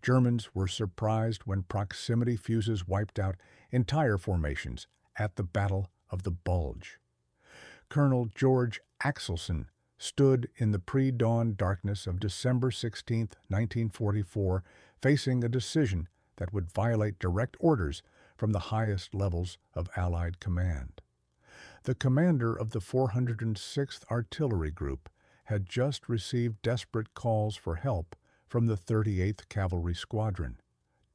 Germans were surprised when proximity fuses wiped out entire formations at the Battle of the Bulge. Colonel George Axelson stood in the pre-dawn darkness of December 16, 1944, facing a decision that would violate direct orders from the highest levels of Allied command. The commander of the 406th Artillery Group had just received desperate calls for help from the 38th Cavalry Squadron,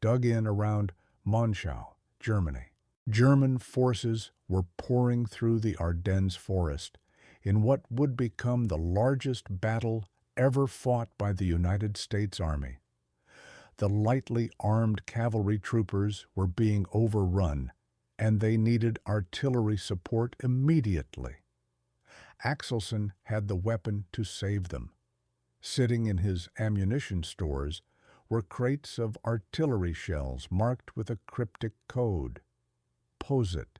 dug in around Monschau, Germany. German forces were pouring through the Ardennes forest in what would become the largest battle ever fought by the United States Army. The lightly armed cavalry troopers were being overrun, and they needed artillery support immediately. Axelson had the weapon to save them. Sitting in his ammunition stores were crates of artillery shells marked with a cryptic code, POSIT.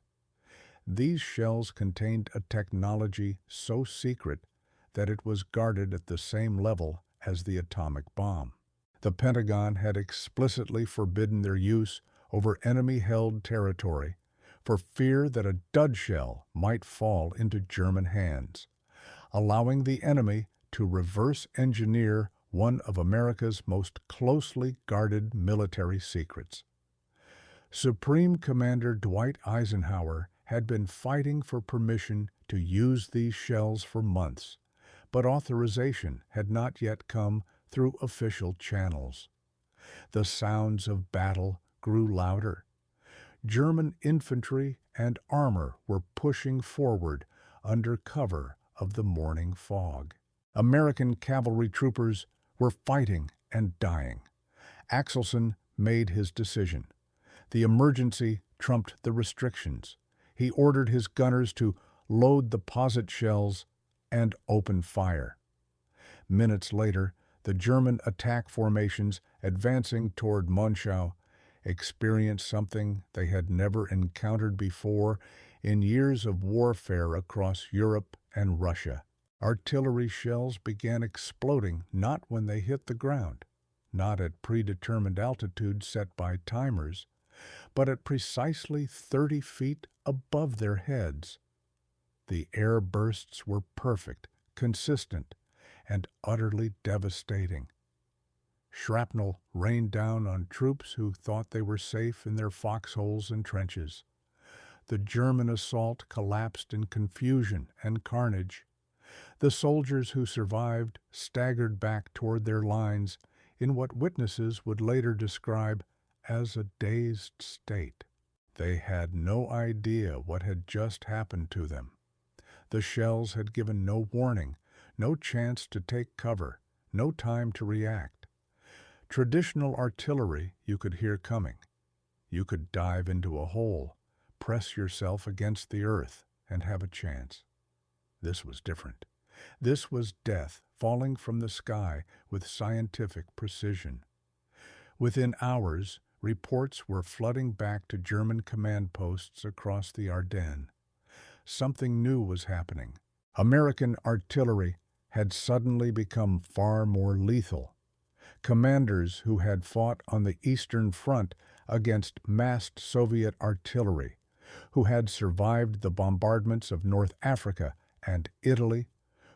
These shells contained a technology so secret that it was guarded at the same level as the atomic bomb. The Pentagon had explicitly forbidden their use over enemy-held territory for fear that a dud shell might fall into German hands, allowing the enemy to reverse engineer one of America's most closely guarded military secrets. Supreme Commander Dwight Eisenhower had been fighting for permission to use these shells for months, but authorization had not yet come through official channels. The sounds of battle grew louder. German infantry and armor were pushing forward under cover of the morning fog. American cavalry troopers were fighting and dying. Axelson made his decision. The emergency trumped the restrictions. He ordered his gunners to load the POSIT shells and open fire. Minutes later, the German attack formations advancing toward Monschau experienced something they had never encountered before in years of warfare across Europe and Russia. Artillery shells began exploding not when they hit the ground, not at predetermined altitudes set by timers, but at precisely 30 feet above their heads. The air bursts were perfect, consistent, and utterly devastating. Shrapnel rained down on troops who thought they were safe in their foxholes and trenches. The German assault collapsed in confusion and carnage. The soldiers who survived staggered back toward their lines in what witnesses would later describe as a dazed state. They had no idea what had just happened to them. The shells had given no warning, no chance to take cover, no time to react. Traditional artillery you could hear coming. You could dive into a hole, press yourself against the earth, and have a chance. This was different. This was death falling from the sky with scientific precision. Within hours, reports were flooding back to German command posts across the Ardennes. Something new was happening. American artillery had suddenly become far more lethal. Commanders who had fought on the Eastern Front against massed Soviet artillery, who had survived the bombardments of North Africa and Italy,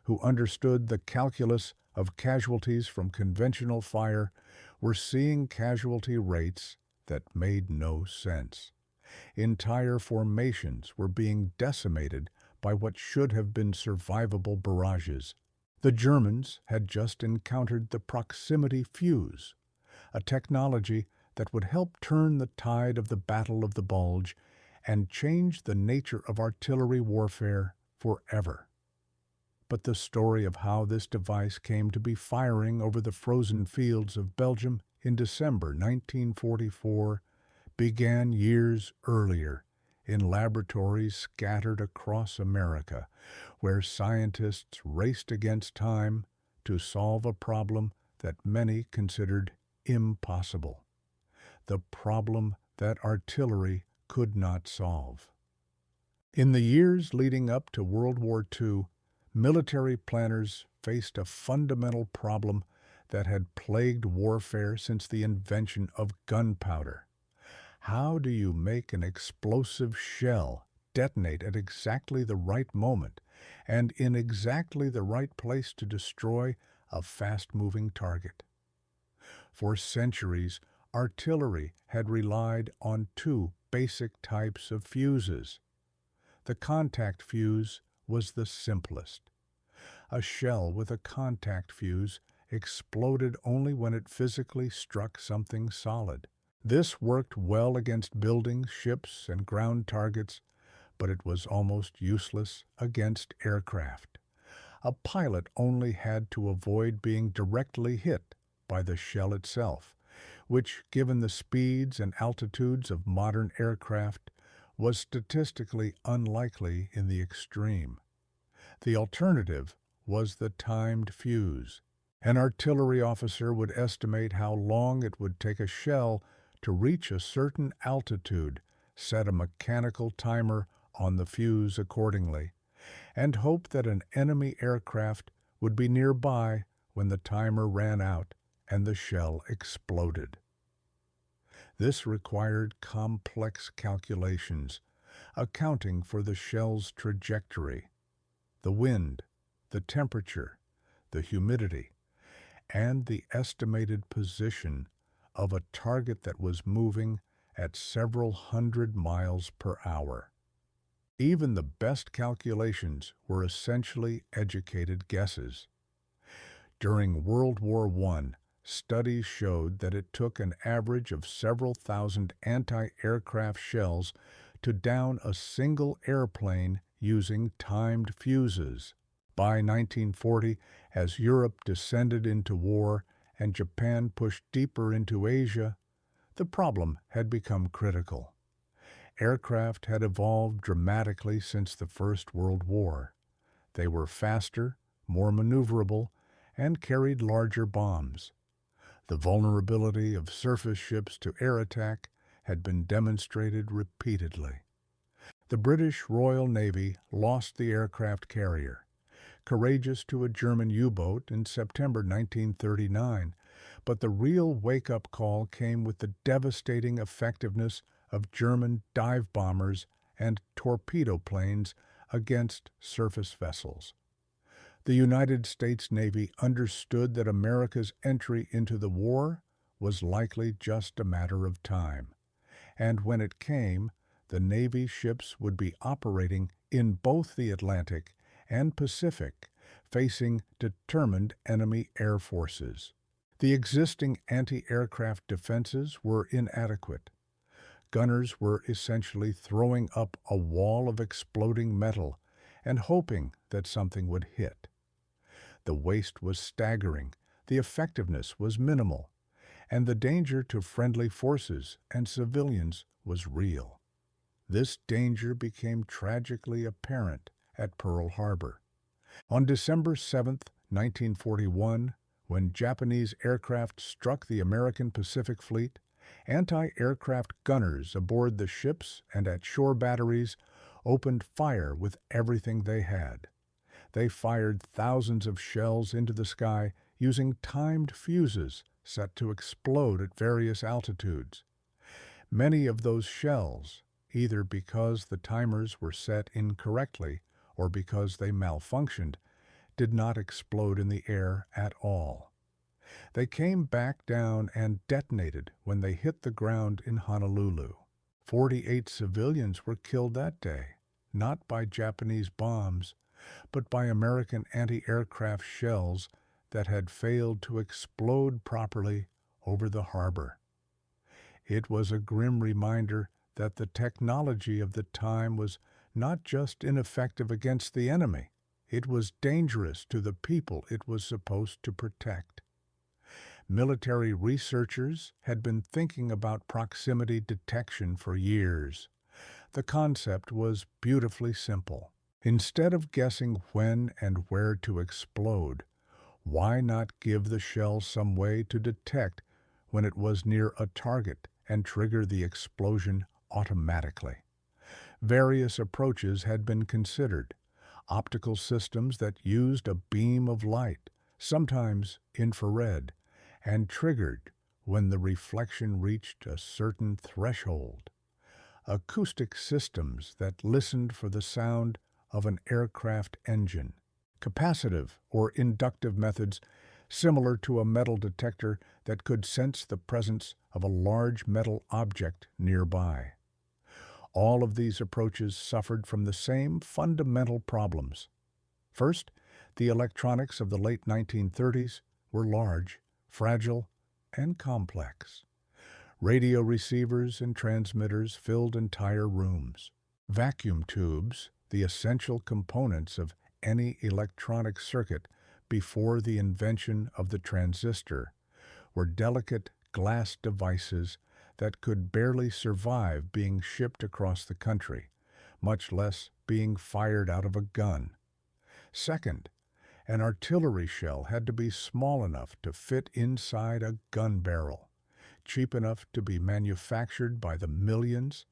who understood the calculus of casualties from conventional fire, were seeing casualty rates that made no sense. Entire formations were being decimated by what should have been survivable barrages. The Germans had just encountered the proximity fuse, a technology that would help turn the tide of the Battle of the Bulge and change the nature of artillery warfare forever. But the story of how this device came to be firing over the frozen fields of Belgium in December 1944 began years earlier in laboratories scattered across America, where scientists raced against time to solve a problem that many considered impossible, the problem that artillery could not solve. In the years leading up to World War II, military planners faced a fundamental problem that had plagued warfare since the invention of gunpowder. How do you make an explosive shell detonate at exactly the right moment and in exactly the right place to destroy a fast-moving target? For centuries, artillery had relied on two basic types of fuses. The contact fuse was the simplest. A shell with a contact fuse exploded only when it physically struck something solid. This worked well against buildings, ships, and ground targets, but it was almost useless against aircraft. A pilot only had to avoid being directly hit by the shell itself, which, given the speeds and altitudes of modern aircraft, was statistically unlikely in the extreme. The alternative was the timed fuse. An artillery officer would estimate how long it would take a shell to reach a certain altitude, set a mechanical timer on the fuse accordingly, and hope that an enemy aircraft would be nearby when the timer ran out and the shell exploded. This required complex calculations, accounting for the shell's trajectory, the wind, the temperature, the humidity, and the estimated position of a target that was moving at several hundred miles per hour. Even the best calculations were essentially educated guesses. During World War I, studies showed that it took an average of several thousand anti-aircraft shells to down a single airplane using timed fuses. By 1940, as Europe descended into war and Japan pushed deeper into Asia, the problem had become critical. Aircraft had evolved dramatically since the First World War. They were faster, more maneuverable, and carried larger bombs. The vulnerability of surface ships to air attack had been demonstrated repeatedly. The British Royal Navy lost the aircraft carrier, courageous to a German U-boat in September 1939, but the real wake-up call came with the devastating effectiveness of German dive bombers and torpedo planes against surface vessels. The United States Navy understood that America's entry into the war was likely just a matter of time, and when it came, the Navy ships would be operating in both the Atlantic and Pacific, facing determined enemy air forces. The existing anti-aircraft defenses were inadequate. Gunners were essentially throwing up a wall of exploding metal and hoping that something would hit. The waste was staggering, the effectiveness was minimal, and the danger to friendly forces and civilians was real. This danger became tragically apparent at Pearl Harbor. On December 7, 1941, when Japanese aircraft struck the American Pacific Fleet, anti-aircraft gunners aboard the ships and at shore batteries opened fire with everything they had. They fired thousands of shells into the sky using timed fuses set to explode at various altitudes. Many of those shells, either because the timers were set incorrectly or because they malfunctioned, did not explode in the air at all. They came back down and detonated when they hit the ground in Honolulu. 48 civilians were killed that day, not by Japanese bombs, but by American anti-aircraft shells that had failed to explode properly over the harbor. It was a grim reminder that the technology of the time was not just ineffective against the enemy, it was dangerous to the people it was supposed to protect. Military researchers had been thinking about proximity detection for years. The concept was beautifully simple. Instead of guessing when and where to explode, why not give the shell some way to detect when it was near a target and trigger the explosion automatically? Various approaches had been considered. Optical systems that used a beam of light, sometimes infrared, and triggered when the reflection reached a certain threshold. Acoustic systems that listened for the sound of an aircraft engine. Capacitive or inductive methods similar to a metal detector that could sense the presence of a large metal object nearby. All of these approaches suffered from the same fundamental problems. First, the electronics of the late 1930s were large, fragile, and complex. Radio receivers and transmitters filled entire rooms. Vacuum tubes, the essential components of any electronic circuit before the invention of the transistor, were delicate glass devices that could barely survive being shipped across the country, much less being fired out of a gun. Second, an artillery shell had to be small enough to fit inside a gun barrel, cheap enough to be manufactured by the millions,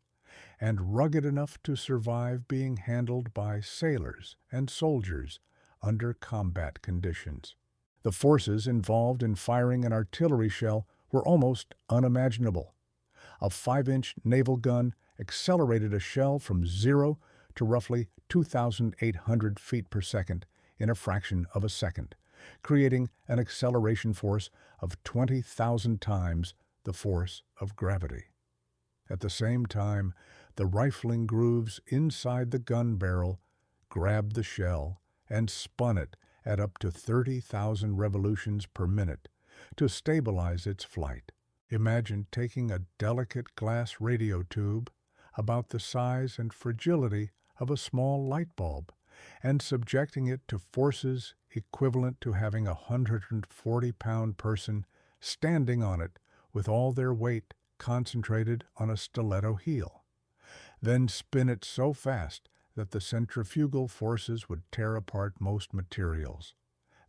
and rugged enough to survive being handled by sailors and soldiers under combat conditions. The forces involved in firing an artillery shell were almost unimaginable. A 5-inch naval gun accelerated a shell from 0 to roughly 2,800 feet per second in a fraction of a second, creating an acceleration force of 20,000 times the force of gravity. At the same time, the rifling grooves inside the gun barrel grabbed the shell and spun it at up to 30,000 revolutions per minute to stabilize its flight. Imagine taking a delicate glass radio tube about the size and fragility of a small light bulb and subjecting it to forces equivalent to having a 140-pound person standing on it with all their weight concentrated on a stiletto heel. Then spin it so fast that the centrifugal forces would tear apart most materials.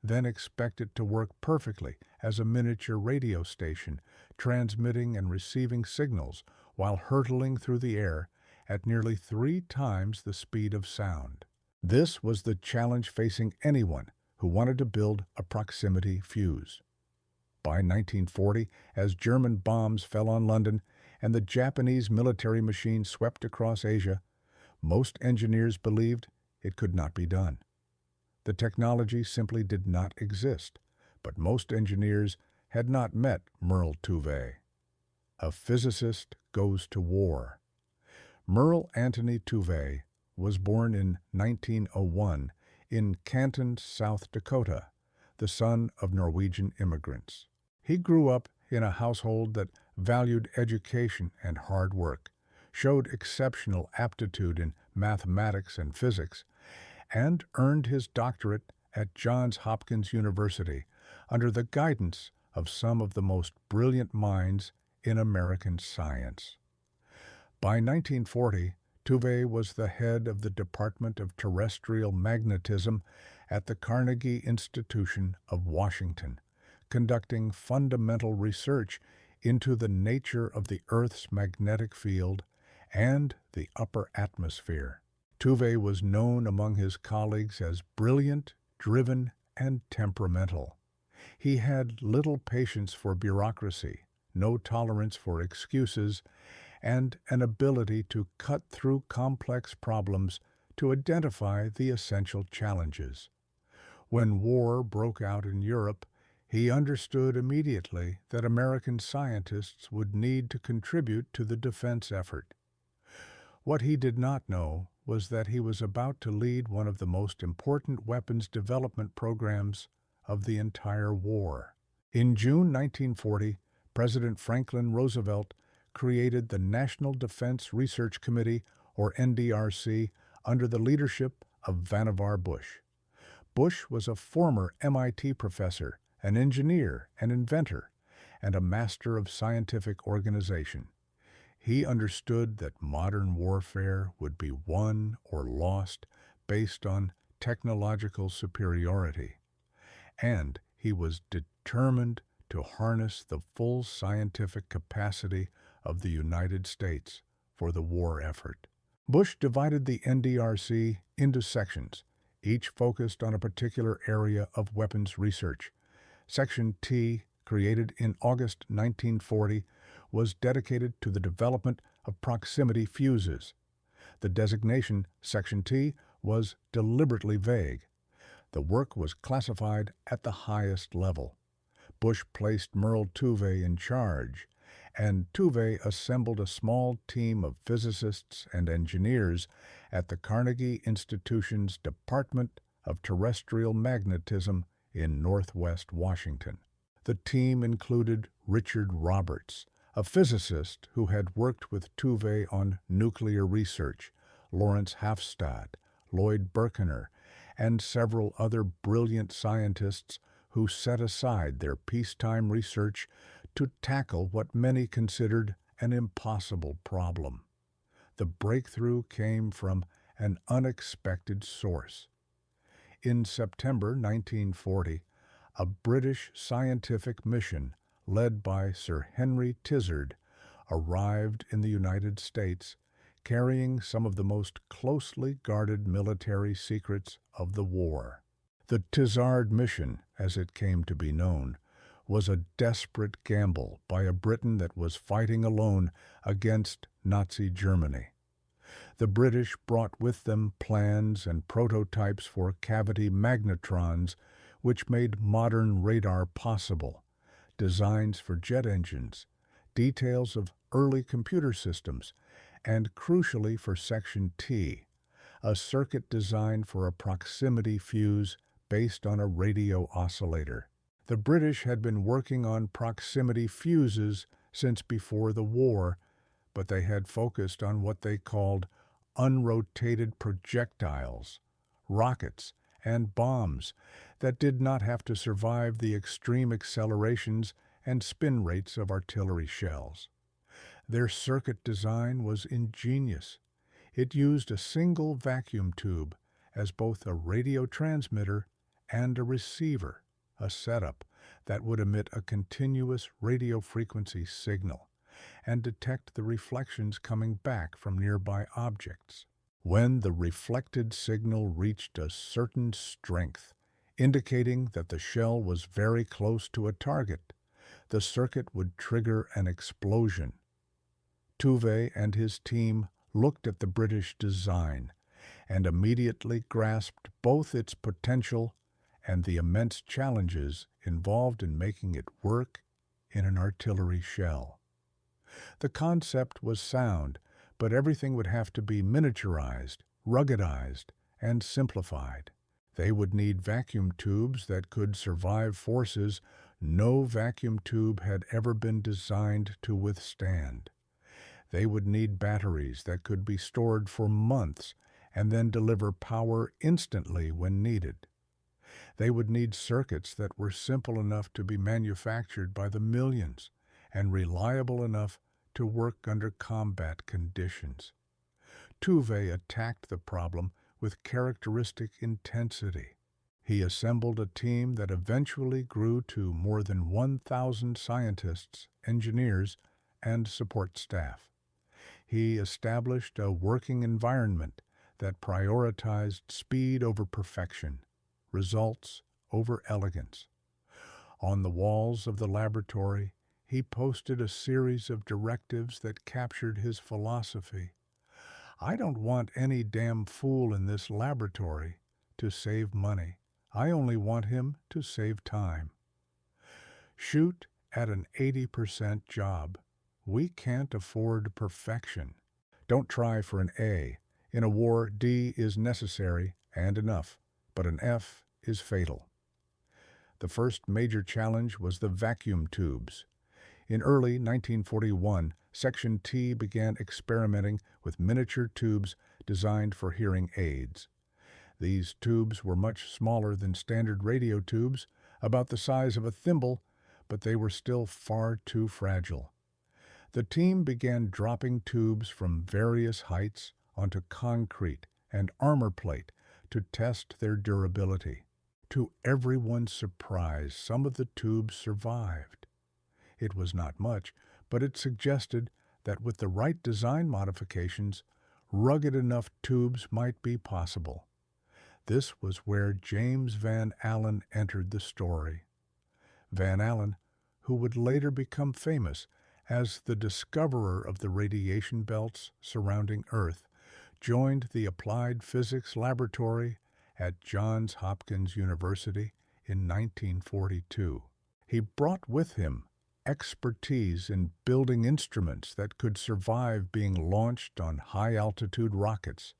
Then expect it to work perfectly as a miniature radio station, transmitting and receiving signals while hurtling through the air at nearly 3 times the speed of sound. This was the challenge facing anyone who wanted to build a proximity fuse. By 1940, as German bombs fell on London and the Japanese military machine swept across Asia, most engineers believed it could not be done. The technology simply did not exist, but most engineers had not met Merle Tuve. A physicist goes to war. Merle Antony Tuve was born in 1901 in Canton, South Dakota, the son of Norwegian immigrants. He grew up in a household that valued education and hard work, showed exceptional aptitude in mathematics and physics, and earned his doctorate at Johns Hopkins University under the guidance of some of the most brilliant minds in American science. By 1940, Tuve was the head of the Department of Terrestrial Magnetism at the Carnegie Institution of Washington, conducting fundamental research into the nature of the Earth's magnetic field and the upper atmosphere. Tuve was known among his colleagues as brilliant, driven, and temperamental. He had little patience for bureaucracy, no tolerance for excuses, and an ability to cut through complex problems to identify the essential challenges. When war broke out in Europe, he understood immediately that American scientists would need to contribute to the defense effort. What he did not know was that he was about to lead one of the most important weapons development programs of the entire war. In June 1940, President Franklin Roosevelt created the National Defense Research Committee, or NDRC, under the leadership of Vannevar Bush. Bush was a former MIT professor, an engineer and inventor, and a master of scientific organization. He understood that modern warfare would be won or lost based on technological superiority, and he was determined to harness the full scientific capacity of the United States for the war effort. Bush divided the NDRC into sections, each focused on a particular area of weapons research. Section T created in August 1940, was dedicated to the development of proximity fuses. The designation Section T was deliberately vague. The work was classified at the highest level. Bush placed Merle Tuve in charge, and Tuve assembled a small team of physicists and engineers at the Carnegie Institution's Department of Terrestrial Magnetism in Northwest Washington. The team included Richard Roberts, a physicist who had worked with Tuve on nuclear research, Lawrence Hafstad, Lloyd Berkiner, and several other brilliant scientists who set aside their peacetime research to tackle what many considered an impossible problem. The breakthrough came from an unexpected source. In September 1940, a British scientific mission led by Sir Henry Tizard arrived in the United States, carrying some of the most closely guarded military secrets of the war. The Tizard mission, as it came to be known, was a desperate gamble by a Britain that was fighting alone against Nazi Germany. The British brought with them plans and prototypes for cavity magnetrons, which made modern radar possible, designs for jet engines, details of early computer systems, and crucially for Section T, a circuit designed for a proximity fuse based on a radio oscillator. The British had been working on proximity fuses since before the war, but they had focused on what they called unrotated projectiles, rockets, and bombs that did not have to survive the extreme accelerations and spin rates of artillery shells. Their circuit design was ingenious. It used a single vacuum tube as both a radio transmitter and a receiver, a setup that would emit a continuous radio frequency signal and detect the reflections coming back from nearby objects. When the reflected signal reached a certain strength, indicating that the shell was very close to a target, the circuit would trigger an explosion. Tuve and his team looked at the British design and immediately grasped both its potential and the immense challenges involved in making it work in an artillery shell. The concept was sound, but everything would have to be miniaturized, ruggedized, and simplified. They would need vacuum tubes that could survive forces no vacuum tube had ever been designed to withstand. They would need batteries that could be stored for months and then deliver power instantly when needed. They would need circuits that were simple enough to be manufactured by the millions and reliable enough to work under combat conditions. Tuve attacked the problem with characteristic intensity. He assembled a team that eventually grew to more than 1,000 scientists, engineers, and support staff. He established a working environment that prioritized speed over perfection, results over elegance. On the walls of the laboratory, he posted a series of directives that captured his philosophy. I don't want any damn fool in this laboratory to save money. I only want him to save time. Shoot at an 80% job. We can't afford perfection. Don't try for an A. In a war, D is necessary and enough, but an F is fatal. The first major challenge was the vacuum tubes. In early 1941, Section T began experimenting with miniature tubes designed for hearing aids. These tubes were much smaller than standard radio tubes, about the size of a thimble, but they were still far too fragile. The team began dropping tubes from various heights onto concrete and armor plate to test their durability. To everyone's surprise, some of the tubes survived. It was not much, but it suggested that with the right design modifications, rugged enough tubes might be possible. This was where James Van Allen entered the story. Van Allen, who would later become famous as the discoverer of the radiation belts surrounding Earth, joined the Applied Physics Laboratory at Johns Hopkins University in 1942. He brought with him expertise in building instruments that could survive being launched on high-altitude rockets,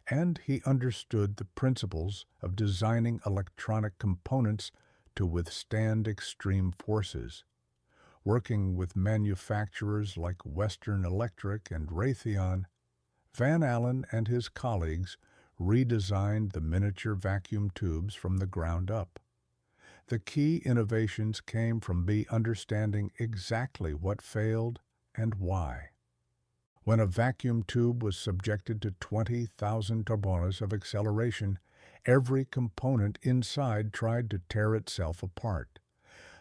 and he understood the principles of designing electronic components to withstand extreme forces. Working with manufacturers like Western Electric and Raytheon, Van Allen and his colleagues redesigned the miniature vacuum tubes from the ground up. The key innovations came from understanding exactly what failed and why. When a vacuum tube was subjected to 20,000 torbolas of acceleration, every component inside tried to tear itself apart.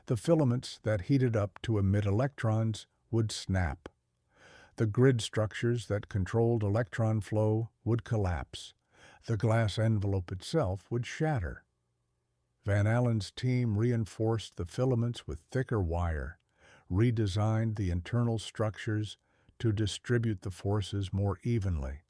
The filaments that heated up to emit electrons would snap. The grid structures that controlled electron flow would collapse. The glass envelope itself would shatter. Van Allen's team reinforced the filaments with thicker wire, redesigned the internal structures to distribute the forces more evenly,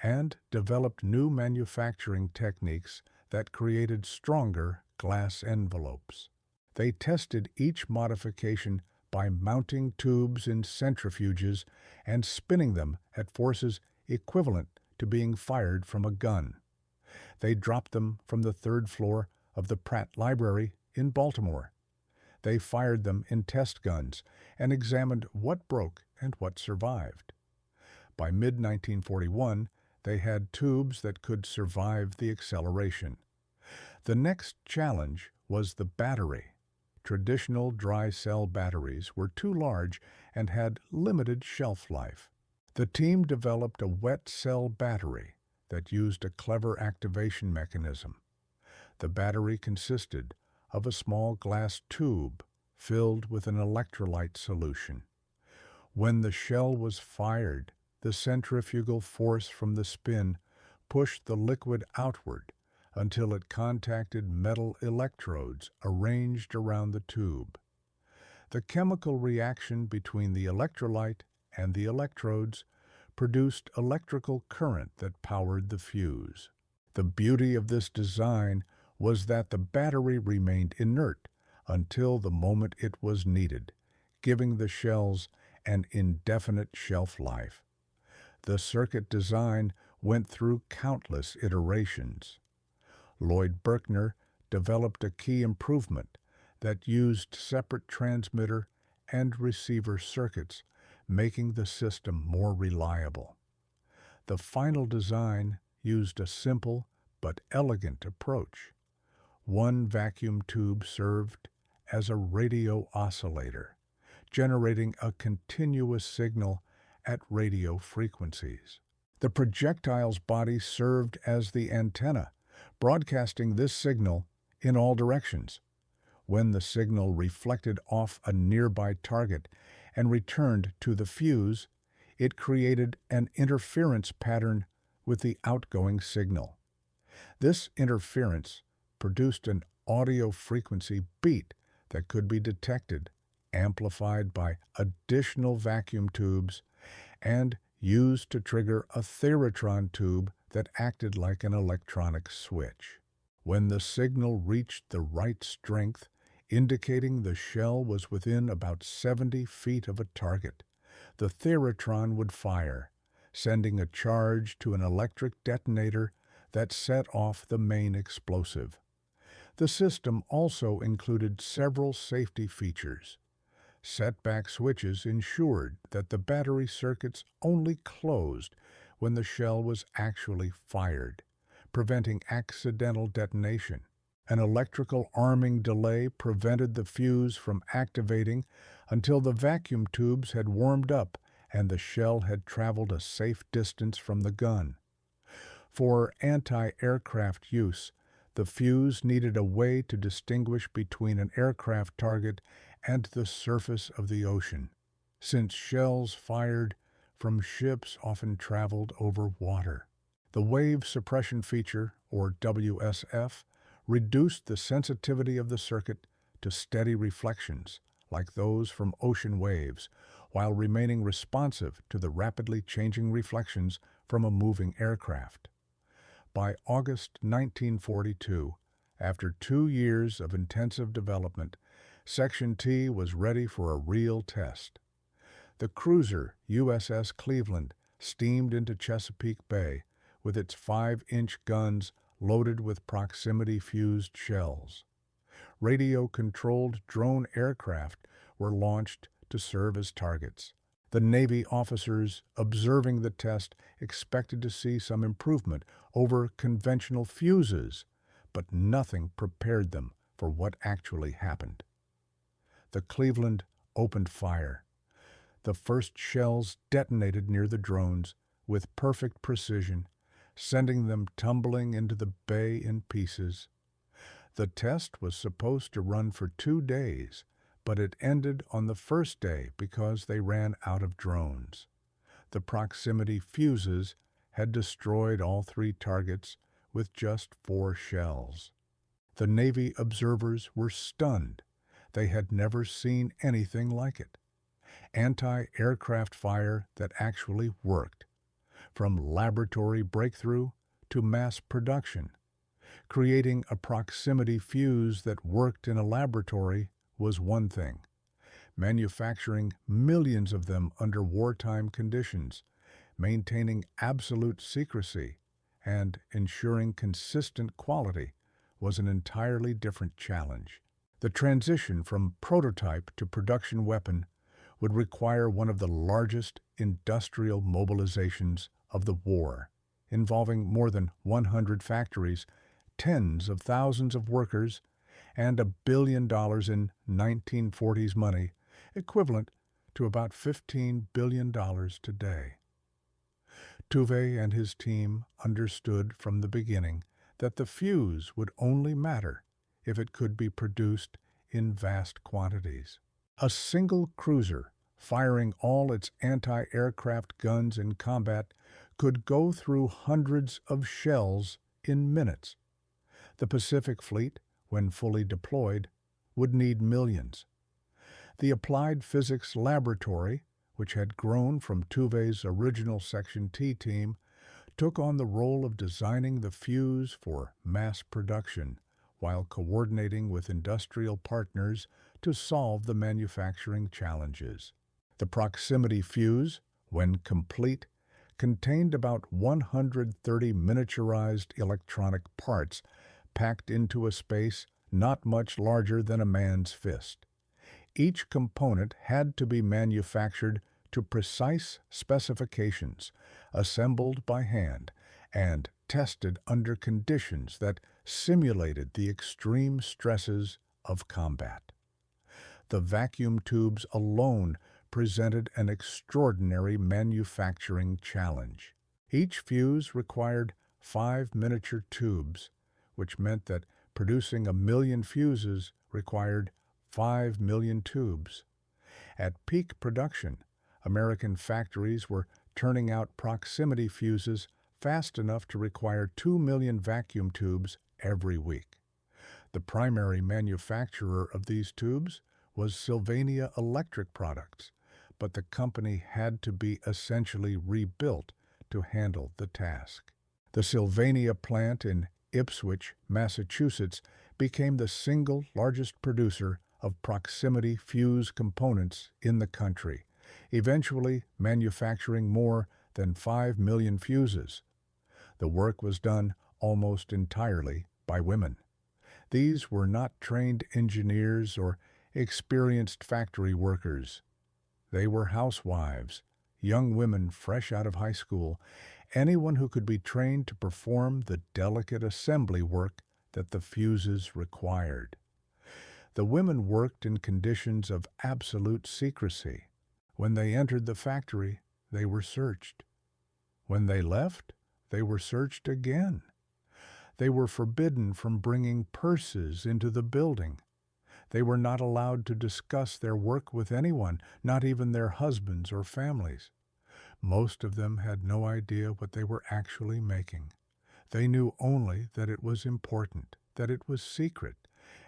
and developed new manufacturing techniques that created stronger glass envelopes. They tested each modification by mounting tubes in centrifuges and spinning them at forces equivalent to being fired from a gun. They dropped them from the third floor of the Pratt Library in Baltimore. They fired them in test guns and examined what broke and what survived. By mid-1941, they had tubes that could survive the acceleration. The next challenge was the battery. Traditional dry cell batteries were too large and had limited shelf life. The team developed a wet cell battery that used a clever activation mechanism. The battery consisted of a small glass tube filled with an electrolyte solution. When the shell was fired, the centrifugal force from the spin pushed the liquid outward until it contacted metal electrodes arranged around the tube. The chemical reaction between the electrolyte and the electrodes produced electrical current that powered the fuse. The beauty of this design was that the battery remained inert until the moment it was needed, giving the shells an indefinite shelf life. The circuit design went through countless iterations. Lloyd Berkner developed a key improvement that used separate transmitter and receiver circuits, making the system more reliable. The final design used a simple but elegant approach. One vacuum tube served as a radio oscillator, generating a continuous signal at radio frequencies. The projectile's body served as the antenna, broadcasting this signal in all directions. When the signal reflected off a nearby target and returned to the fuse, it created an interference pattern with the outgoing signal. This interference produced an audio frequency beat that could be detected, amplified by additional vacuum tubes, and used to trigger a therotron tube that acted like an electronic switch. When the signal reached the right strength, indicating the shell was within about 70 feet of a target, the therotron would fire, sending a charge to an electric detonator that set off the main explosive. The system also included several safety features. Setback switches ensured that the battery circuits only closed when the shell was actually fired, preventing accidental detonation. An electrical arming delay prevented the fuse from activating until the vacuum tubes had warmed up and the shell had traveled a safe distance from the gun. For anti-aircraft use, the fuse needed a way to distinguish between an aircraft target and the surface of the ocean, since shells fired from ships often traveled over water. The wave suppression feature, or WSF, reduced the sensitivity of the circuit to steady reflections, like those from ocean waves, while remaining responsive to the rapidly changing reflections from a moving aircraft. By August 1942, after 2 years of intensive development, Section T was ready for a real test. The cruiser USS Cleveland steamed into Chesapeake Bay with its 5-inch guns loaded with proximity-fused shells. Radio-controlled drone aircraft were launched to serve as targets. The Navy officers observing the test expected to see some improvement over conventional fuses, but nothing prepared them for what actually happened. The Cleveland opened fire. The first shells detonated near the drones with perfect precision, sending them tumbling into the bay in pieces. The test was supposed to run for 2 days, but it ended on the first day because they ran out of drones. The proximity fuses had destroyed all 3 targets with just 4 shells. The Navy observers were stunned. They had never seen anything like it. Anti-aircraft fire that actually worked, from laboratory breakthrough to mass production. Creating a proximity fuse that worked in a laboratory was one thing. Manufacturing millions of them under wartime conditions, maintaining absolute secrecy, and ensuring consistent quality was an entirely different challenge. The transition from prototype to production weapon would require one of the largest industrial mobilizations of the war, involving more than 100 factories, tens of thousands of workers, and $1 billion in 1940s money, equivalent to about $15 billion today. Tuve and his team understood from the beginning that the fuse would only matter if it could be produced in vast quantities. A single cruiser, firing all its anti-aircraft guns in combat, could go through hundreds of shells in minutes. The Pacific Fleet, when fully deployed, would need millions. The Applied Physics Laboratory, which had grown from Tuve's original Section T team, took on the role of designing the fuse for mass production while coordinating with industrial partners to solve the manufacturing challenges. The proximity fuse, when complete, contained about 130 miniaturized electronic parts packed into a space not much larger than a man's fist. Each component had to be manufactured to precise specifications, assembled by hand, and tested under conditions that simulated the extreme stresses of combat. The vacuum tubes alone presented an extraordinary manufacturing challenge. Each fuse required 5 miniature tubes, which meant that producing 1 million fuses required 5 million tubes. At peak production, American factories were turning out proximity fuses fast enough to require 2 million vacuum tubes every week. The primary manufacturer of these tubes was Sylvania Electric Products, but the company had to be essentially rebuilt to handle the task. The Sylvania plant in Ipswich, Massachusetts, became the single largest producer of proximity fuse components in the country, eventually manufacturing more than 5 million fuses. The work was done almost entirely by women. These were not trained engineers or experienced factory workers. They were housewives, young women fresh out of high school, anyone who could be trained to perform the delicate assembly work that the fuses required. The women worked in conditions of absolute secrecy. When they entered the factory, they were searched. When they left, they were searched again. They were forbidden from bringing purses into the building. They were not allowed to discuss their work with anyone, not even their husbands or families. Most of them had no idea what they were actually making. They knew only that it was important, that it was secret,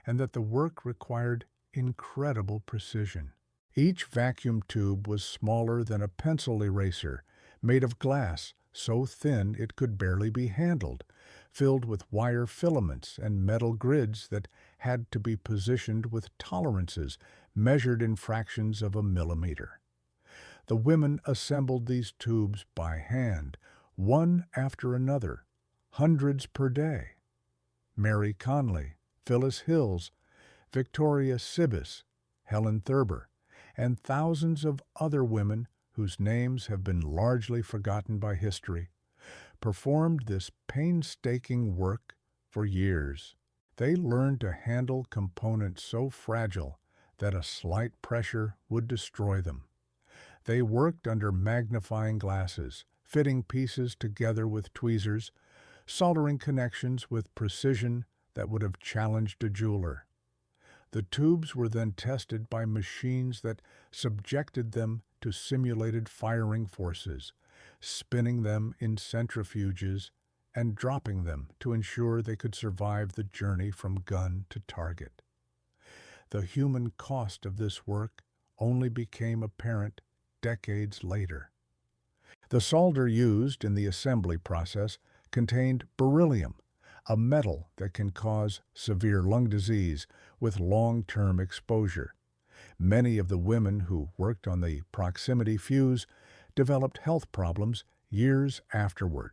and that the work required incredible precision. Each vacuum tube was smaller than a pencil eraser, made of glass so thin it could barely be handled, filled with wire filaments and metal grids that had to be positioned with tolerances measured in fractions of a millimeter. The women assembled these tubes by hand, one after another, hundreds per day. Mary Conley, Phyllis Hills, Victoria Sibis, Helen Thurber, and thousands of other women whose names have been largely forgotten by history, performed this painstaking work for years. They learned to handle components so fragile that a slight pressure would destroy them. They worked under magnifying glasses, fitting pieces together with tweezers, soldering connections with precision that would have challenged a jeweler. The tubes were then tested by machines that subjected them to simulated firing forces, spinning them in centrifuges and dropping them to ensure they could survive the journey from gun to target. The human cost of this work only became apparent decades later. The solder used in the assembly process contained beryllium, a metal that can cause severe lung disease with long-term exposure. Many of the women who worked on the proximity fuse developed health problems years afterward.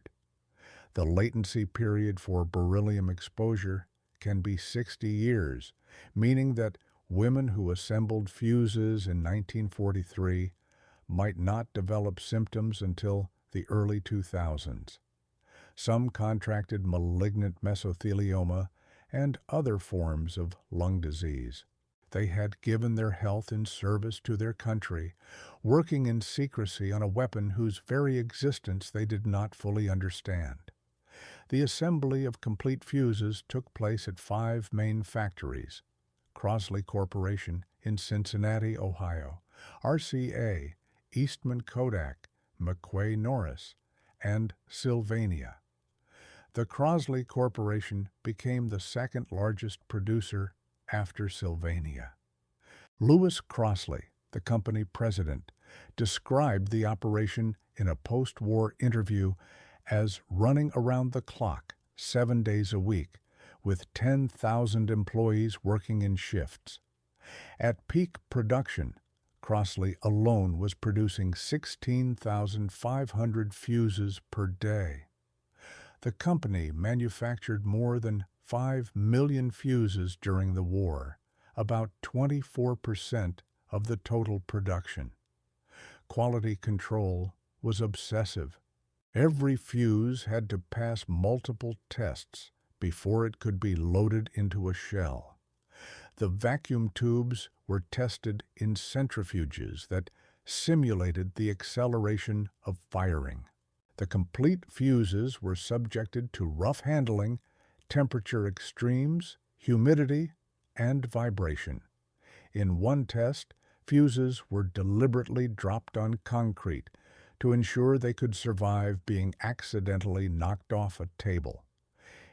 The latency period for beryllium exposure can be 60 years, meaning that women who assembled fuses in 1943 might not develop symptoms until the early 2000s. Some contracted malignant mesothelioma and other forms of lung disease. They had given their health in service to their country, working in secrecy on a weapon whose very existence they did not fully understand. The assembly of complete fuses took place at 5 main factories: Crosley Corporation in Cincinnati, Ohio, RCA, Eastman Kodak, McQuay Norris, and Sylvania. The Crosley Corporation became the second largest producer after Sylvania. Louis Crosley, the company president, described the operation in a post-war interview as running around the clock 7 days a week, with 10,000 employees working in shifts. At peak production, Crosley alone was producing 16,500 fuses per day. The company manufactured more than 5 million fuses during the war, about 24% of the total production. Quality control was obsessive. Every fuse had to pass multiple tests before it could be loaded into a shell. The vacuum tubes were tested in centrifuges that simulated the acceleration of firing. The complete fuses were subjected to rough handling, temperature extremes, humidity, and vibration. In one test, fuses were deliberately dropped on concrete to ensure they could survive being accidentally knocked off a table.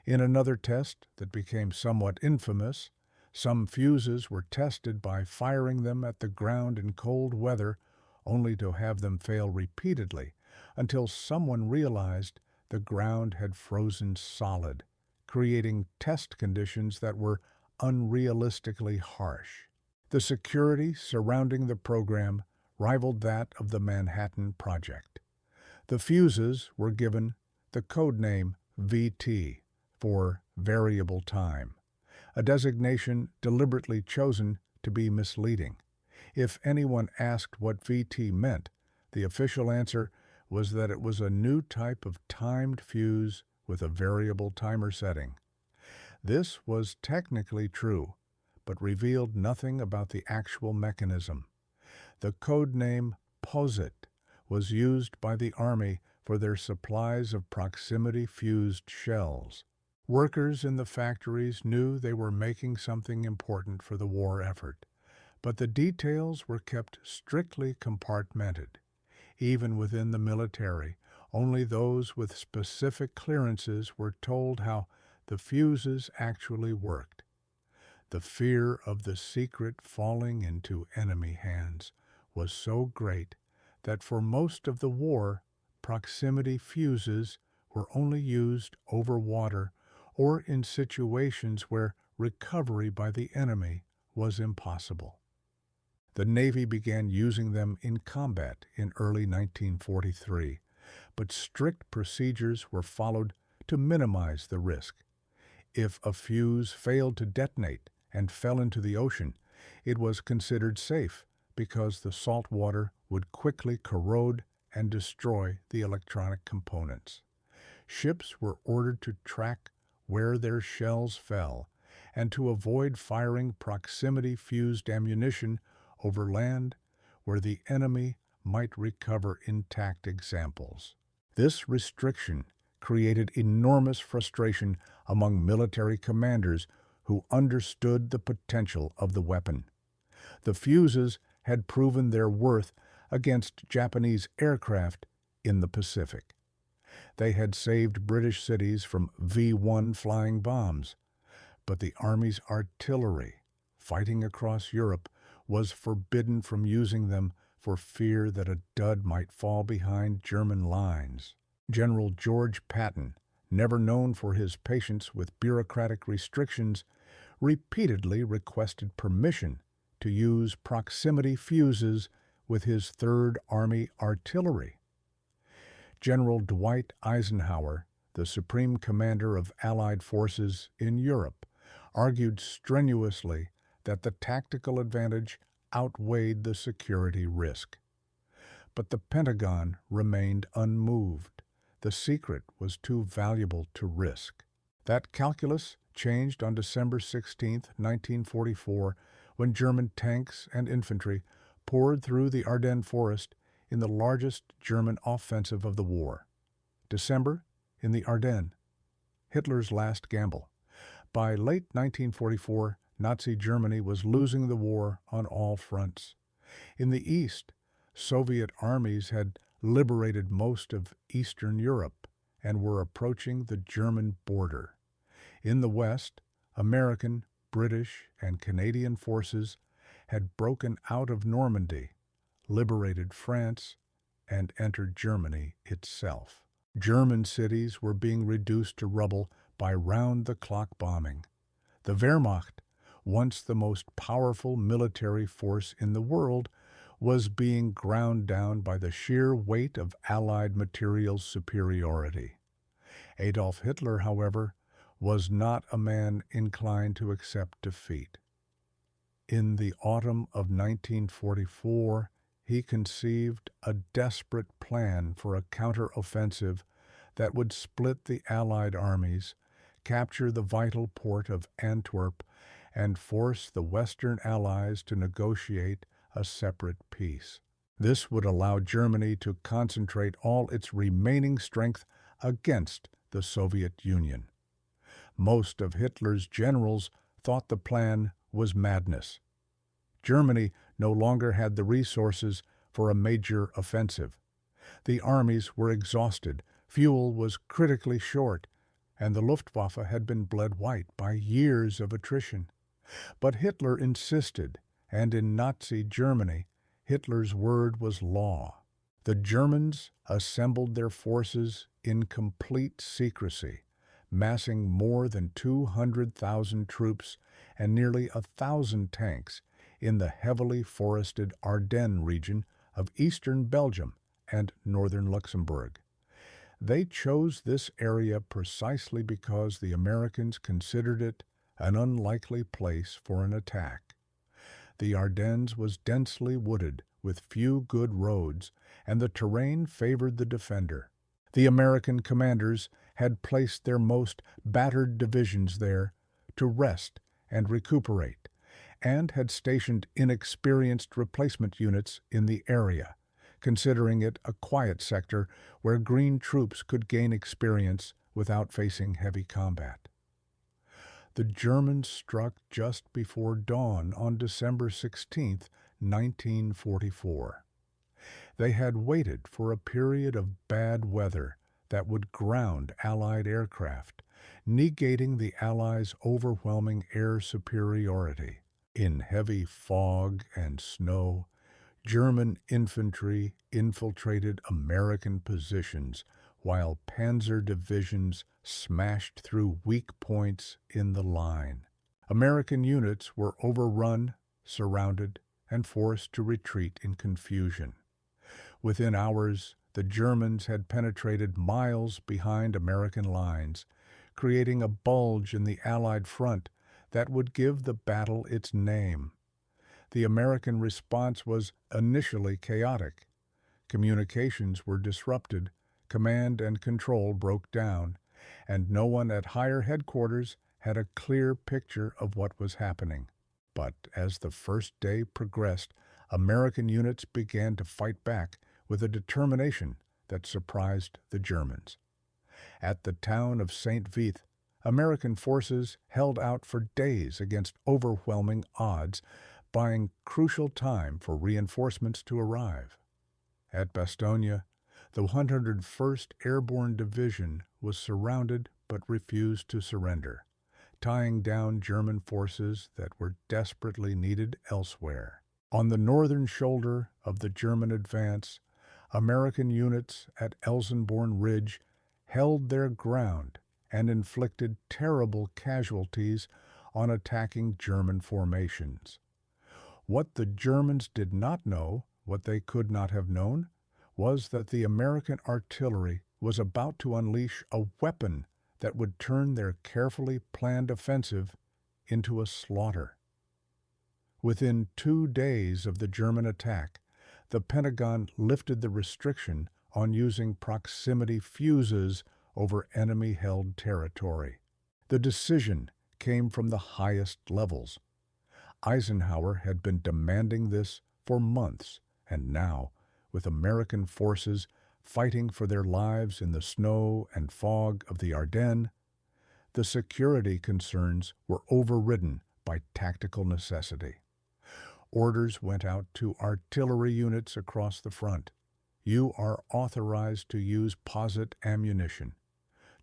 In another test that became somewhat infamous, some fuses were tested by firing them at the ground in cold weather, only to have them fail repeatedly until someone realized the ground had frozen solid, creating test conditions that were unrealistically harsh. The security surrounding the program rivaled that of the Manhattan Project. The fuses were given the code name VT for variable time, a designation deliberately chosen to be misleading. If anyone asked what VT meant, the official answer was that it was a new type of timed fuse with a variable timer setting. This was technically true, but revealed nothing about the actual mechanism. The code name POSIT was used by the Army for their supplies of proximity-fused shells. Workers in the factories knew they were making something important for the war effort, but the details were kept strictly compartmented. Even within the military, only those with specific clearances were told how the fuses actually worked. The fear of the secret falling into enemy hands was so great that for most of the war, proximity fuses were only used over water or in situations where recovery by the enemy was impossible. The Navy began using them in combat in early 1943, but strict procedures were followed to minimize the risk. If a fuse failed to detonate and fell into the ocean, it was considered safe because the salt water would quickly corrode and destroy the electronic components. Ships were ordered to track where their shells fell and to avoid firing proximity-fused ammunition over land where the enemy might recover intact examples. This restriction created enormous frustration among military commanders who understood the potential of the weapon. The fuses had proven their worth against Japanese aircraft in the Pacific. They had saved British cities from V-1 flying bombs, but the Army's artillery, fighting across Europe, was forbidden from using them for fear that a dud might fall behind German lines. General George Patton, never known for his patience with bureaucratic restrictions, repeatedly requested permission to use proximity fuses with his Third Army artillery. General Dwight Eisenhower, the supreme commander of Allied forces in Europe, argued strenuously that the tactical advantage outweighed the security risk. But the Pentagon remained unmoved. The secret was too valuable to risk. That calculus changed on December 16, 1944, when German tanks and infantry poured through the Ardennes forest in the largest German offensive of the war. December in the Ardennes, Hitler's last gamble. By late 1944, Nazi Germany was losing the war on all fronts. In the east, Soviet armies had liberated most of Eastern Europe and were approaching the German border. In the west, American, British, and Canadian forces had broken out of Normandy, liberated France, and entered Germany itself. German cities were being reduced to rubble by round-the-clock bombing. The Wehrmacht, once the most powerful military force in the world, was being ground down by the sheer weight of Allied material superiority. Adolf Hitler, however, was not a man inclined to accept defeat. In the autumn of 1944, he conceived a desperate plan for a counter-offensive that would split the Allied armies, capture the vital port of Antwerp, and force the Western Allies to negotiate a separate peace. This would allow Germany to concentrate all its remaining strength against the Soviet Union. Most of Hitler's generals thought the plan was madness. Germany no longer had the resources for a major offensive. The armies were exhausted, fuel was critically short, and the Luftwaffe had been bled white by years of attrition. But Hitler insisted, and in Nazi Germany, Hitler's word was law. The Germans assembled their forces in complete secrecy, massing more than 200,000 troops and nearly 1,000 tanks in the heavily forested Ardennes region of eastern Belgium and northern Luxembourg. They chose this area precisely because the Americans considered it an unlikely place for an attack. The Ardennes was densely wooded with few good roads, and the terrain favored the defender. The American commanders had placed their most battered divisions there to rest and recuperate, and had stationed inexperienced replacement units in the area, considering it a quiet sector where green troops could gain experience without facing heavy combat. The Germans struck just before dawn on December 16, 1944. They had waited for a period of bad weather that would ground Allied aircraft, negating the Allies' overwhelming air superiority. In heavy fog and snow, German infantry infiltrated American positions while panzer divisions smashed through weak points in the line. American units were overrun, surrounded, and forced to retreat in confusion. Within hours, the Germans had penetrated miles behind American lines, creating a bulge in the Allied front that would give the battle its name. The American response was initially chaotic. Communications were disrupted, command and control broke down, and no one at higher headquarters had a clear picture of what was happening. But as the first day progressed, American units began to fight back with a determination that surprised the Germans. At the town of St. Vith, American forces held out for days against overwhelming odds, buying crucial time for reinforcements to arrive. At Bastogne, the 101st Airborne Division was surrounded but refused to surrender, tying down German forces that were desperately needed elsewhere. On the northern shoulder of the German advance, American units at Elsenborn Ridge held their ground and inflicted terrible casualties on attacking German formations. What the Germans did not know, what they could not have known, was that the American artillery was about to unleash a weapon that would turn their carefully planned offensive into a slaughter. Within 2 days of the German attack, the Pentagon lifted the restriction on using proximity fuses over enemy-held territory. The decision came from the highest levels. Eisenhower had been demanding this for months, and now, with American forces fighting for their lives in the snow and fog of the Ardennes, the security concerns were overridden by tactical necessity. Orders went out to artillery units across the front. You are authorized to use posit ammunition.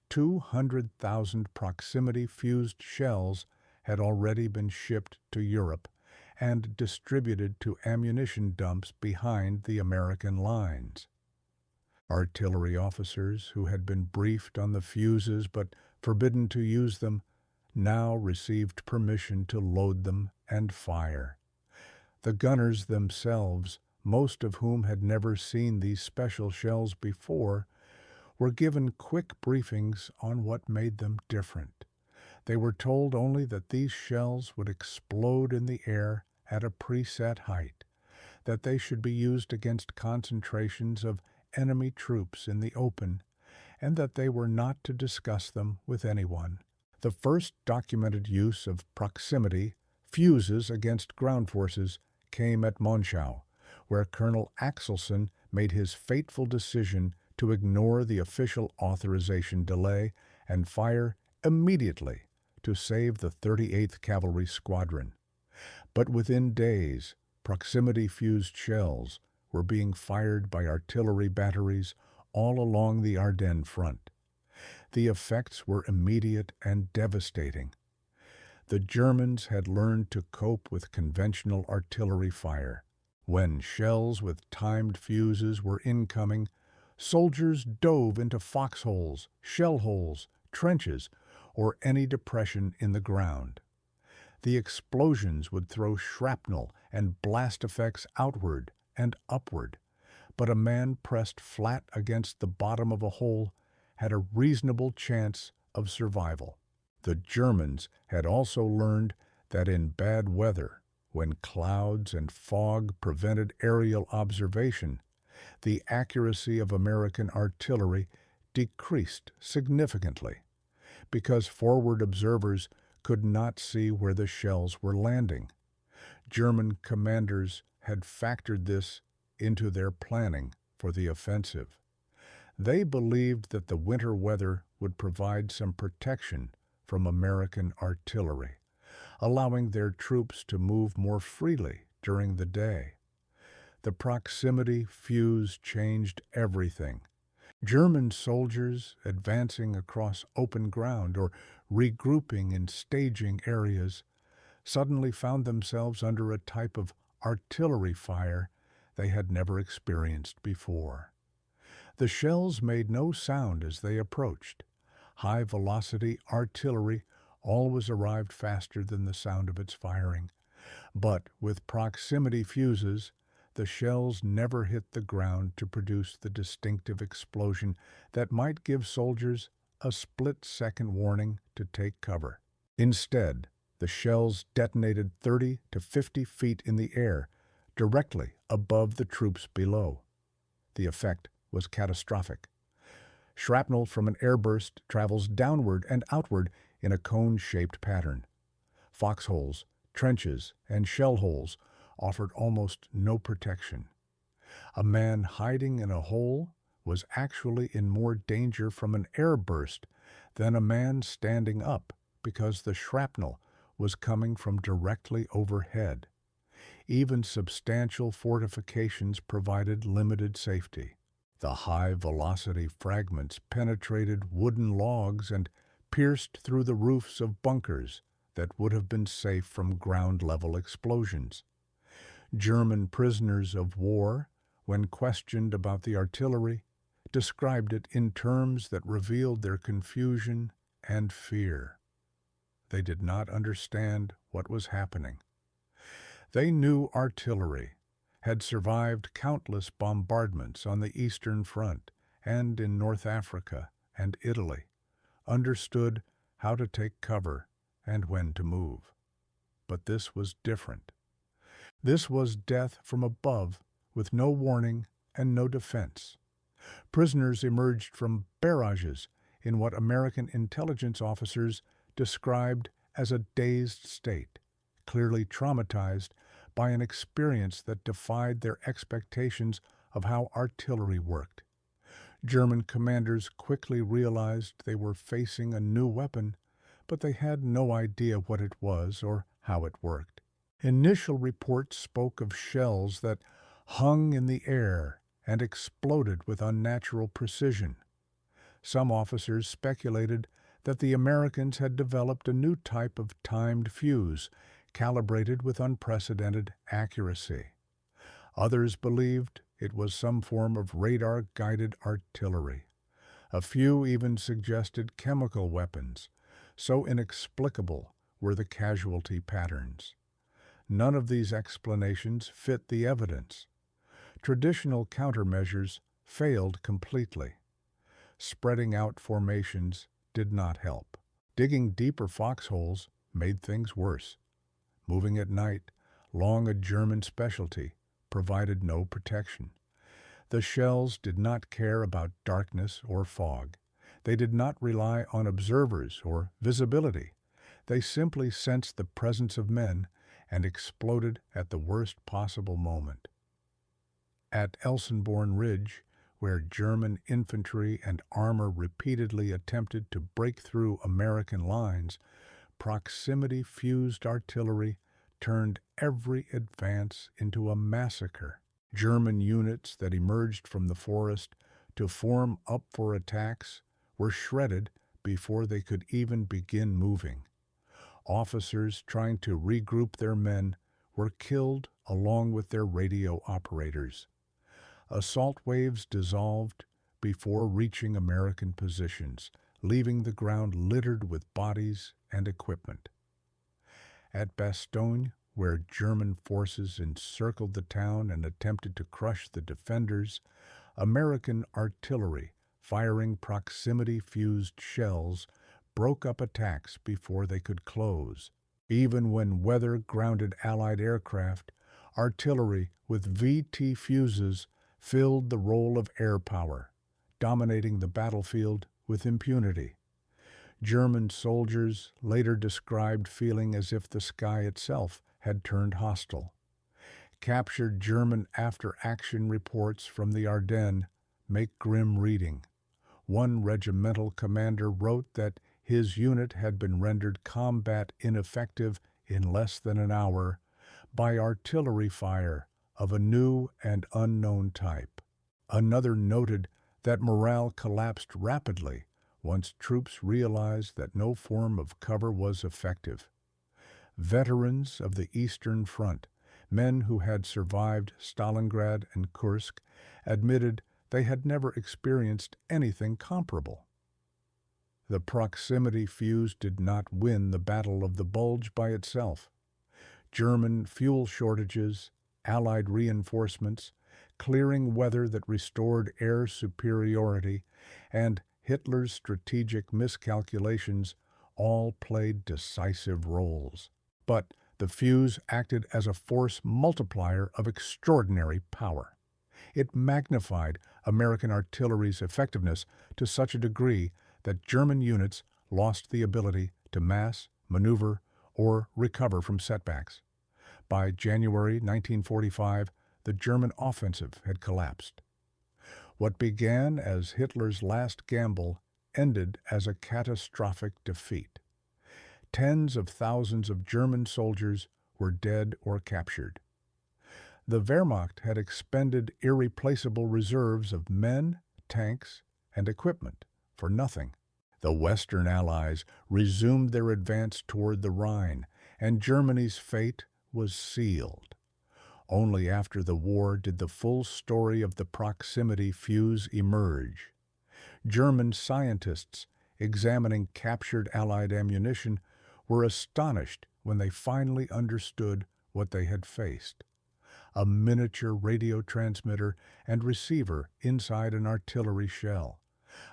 200,000 proximity-fused shells had already been shipped to Europe and distributed to ammunition dumps behind the American lines. Artillery officers who had been briefed on the fuses but forbidden to use them now received permission to load them and fire. The gunners themselves, most of whom had never seen these special shells before, were given quick briefings on what made them different. They were told only that these shells would explode in the air at a preset height, that they should be used against concentrations of enemy troops in the open, and that they were not to discuss them with anyone. The first documented use of proximity fuses against ground forces came at Monschau, where Colonel Axelson made his fateful decision to ignore the official authorization delay and fire immediately to save the 38th Cavalry Squadron. But within days, proximity-fused shells were being fired by artillery batteries all along the Ardennes front. The effects were immediate and devastating. The Germans had learned to cope with conventional artillery fire. When shells with timed fuses were incoming, soldiers dove into foxholes, shell holes, trenches, or any depression in the ground. The explosions would throw shrapnel and blast effects outward and upward, but a man pressed flat against the bottom of a hole had a reasonable chance of survival. The Germans had also learned that in bad weather, when clouds and fog prevented aerial observation, the accuracy of American artillery decreased significantly, because forward observers could not see where the shells were landing. German commanders had factored this into their planning for the offensive. They believed that the winter weather would provide some protection from American artillery, allowing their troops to move more freely during the day. The proximity fuse changed everything. German soldiers advancing across open ground or regrouping in staging areas suddenly found themselves under a type of artillery fire they had never experienced before. The shells made no sound as they approached. High-velocity artillery always arrived faster than the sound of its firing. But with proximity fuses, the shells never hit the ground to produce the distinctive explosion that might give soldiers a split-second warning to take cover. Instead, the shells detonated 30 to 50 feet in the air, directly above the troops below. The effect was catastrophic. Shrapnel from an airburst travels downward and outward in a cone-shaped pattern. Foxholes, trenches, and shell holes offered almost no protection. A man hiding in a hole was actually in more danger from an airburst than a man standing up because the shrapnel was coming from directly overhead. Even substantial fortifications provided limited safety. The high-velocity fragments penetrated wooden logs and pierced through the roofs of bunkers that would have been safe from ground-level explosions. German prisoners of war, when questioned about the artillery, described it in terms that revealed their confusion and fear. They did not understand what was happening. They knew artillery, had survived countless bombardments on the Eastern Front and in North Africa and Italy, understood how to take cover and when to move. But this was different. This was death from above with no warning and no defense. Prisoners emerged from barrages in what American intelligence officers described as a dazed state, clearly traumatized by an experience that defied their expectations of how artillery worked. German commanders quickly realized they were facing a new weapon, but they had no idea what it was or how it worked. Initial reports spoke of shells that hung in the air and exploded with unnatural precision. Some officers speculated that the Americans had developed a new type of timed fuse, calibrated with unprecedented accuracy. Others believed it was some form of radar-guided artillery. A few even suggested chemical weapons, so inexplicable were the casualty patterns. None of these explanations fit the evidence. Traditional countermeasures failed completely. Spreading out formations did not help. Digging deeper foxholes made things worse. Moving at night, long a German specialty, provided no protection. The shells did not care about darkness or fog. They did not rely on observers or visibility. They simply sensed the presence of men and exploded at the worst possible moment. At Elsenborn Ridge, where German infantry and armor repeatedly attempted to break through American lines, proximity-fused artillery turned every advance into a massacre. German units that emerged from the forest to form up for attacks were shredded before they could even begin moving. Officers trying to regroup their men were killed along with their radio operators. Assault waves dissolved before reaching American positions, leaving the ground littered with bodies and equipment. At Bastogne, where German forces encircled the town and attempted to crush the defenders, American artillery, firing proximity-fused shells, broke up attacks before they could close. Even when weather-grounded Allied aircraft, artillery with VT fuses filled the role of air power, dominating the battlefield with impunity. German soldiers later described feeling as if the sky itself had turned hostile. Captured German after-action reports from the Ardennes make grim reading. One regimental commander wrote that his unit had been rendered combat ineffective in less than an hour by artillery fire of a new and unknown type. Another noted That morale collapsed rapidly once troops realized that no form of cover was effective. Veterans of the Eastern Front, men who had survived Stalingrad and Kursk, admitted they had never experienced anything comparable. The proximity fuse did not win the Battle of the Bulge by itself. German fuel shortages, Allied reinforcements, clearing weather that restored air superiority, and Hitler's strategic miscalculations all played decisive roles. But the fuse acted as a force multiplier of extraordinary power. It magnified American artillery's effectiveness to such a degree that German units lost the ability to mass, maneuver, or recover from setbacks. By January 1945, the German offensive had collapsed. What began as Hitler's last gamble ended as a catastrophic defeat. Tens of thousands of German soldiers were dead or captured. The Wehrmacht had expended irreplaceable reserves of men, tanks, and equipment for nothing. The Western Allies resumed their advance toward the Rhine, and Germany's fate was sealed. Only after the war did the full story of the proximity fuse emerge. German scientists examining captured Allied ammunition were astonished when they finally understood what they had faced. A miniature radio transmitter and receiver inside an artillery shell,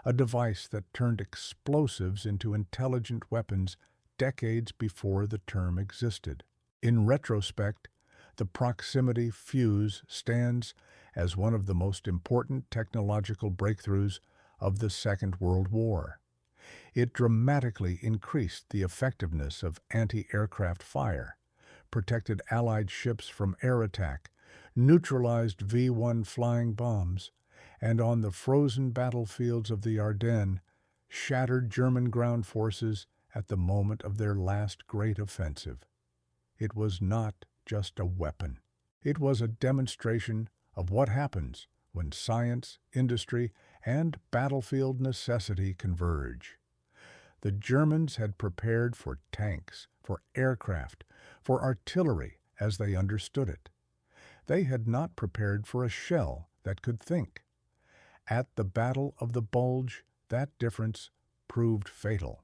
a device that turned explosives into intelligent weapons decades before the term existed. In retrospect, the proximity fuse stands as one of the most important technological breakthroughs of the Second World War. It dramatically increased the effectiveness of anti-aircraft fire, protected Allied ships from air attack, neutralized V-1 flying bombs, and on the frozen battlefields of the Ardennes, shattered German ground forces at the moment of their last great offensive. It was not just a weapon. It was a demonstration of what happens when science, industry, and battlefield necessity converge. The Germans had prepared for tanks, for aircraft, for artillery as they understood it. They had not prepared for a shell that could think. At the Battle of the Bulge, that difference proved fatal.